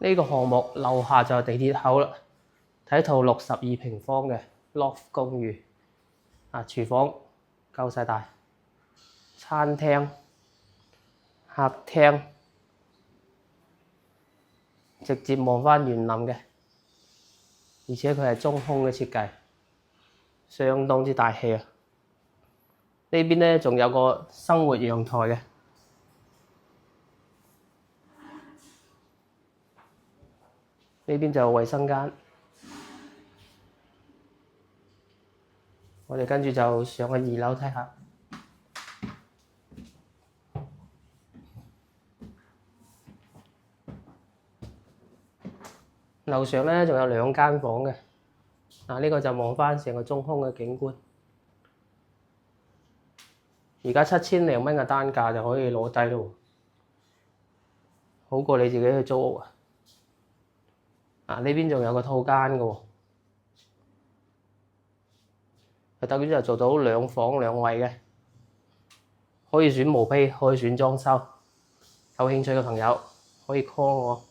呢個項目樓下就係地鐵口啦，睇套62平方嘅 loft 公寓，廚房夠晒大，餐廳、客廳，直接望返園林嘅，而且佢係中空嘅設計，相當之大氣啊！呢邊呢仲有個生活陽台嘅。呢邊就衛生間，我哋跟住就上去2樓睇下。樓上呢仲有2間房嘅，呢個就望返成個中空嘅景觀。而家7000零蚊嘅單價就可以攞低咯，好過你自己去租屋啊！呢邊仲有個套間嘅喎，佢等於就做到2房2衛嘅，可以選毛坯，可以選裝修。有興趣嘅朋友可以 call 我。